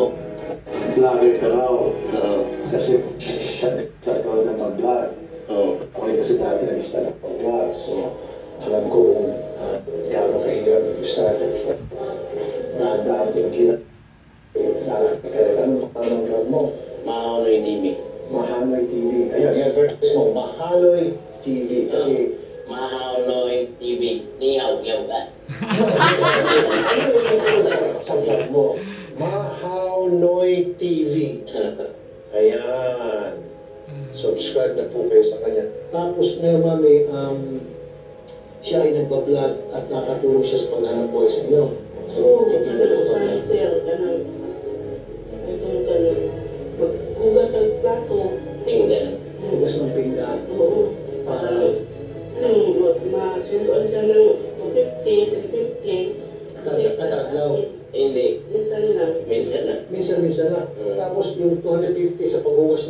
mo? Vlogger ka raw. Oo. Kasi start ka na mag-vlog. Oo. Ako rin kasi dati nag-start ako mag-vlog. So, alam ko kung gaano kahirap mag-start. Dahan-dahan ko nakita. Anong pangalang vlog mo? Mahaloy TV. Mahaloy TV. Ayan, yan verse mo. Mahaloy TV. Kasi Mahaloy TV. Niyaw, yaw ka. sa vlog mo. Mahaloy TV. Ayan. Subscribe na po kayo sa kanya. Tapos ngayon, mami, siya ay nagbablog at nakatulong siya sa paghanap buhay sa inyo. So, kikita sa kanya. Sir, ganun. Ito ganun. Hugas ang plato. Tingnan. Hugas ng pinggan. Oo. Para masunduan siya ng 250, 350. kada adlaw. Hindi. Minsan lang. Minsan na. Minsan-minsan na. Tapos yung 250 sa paghugas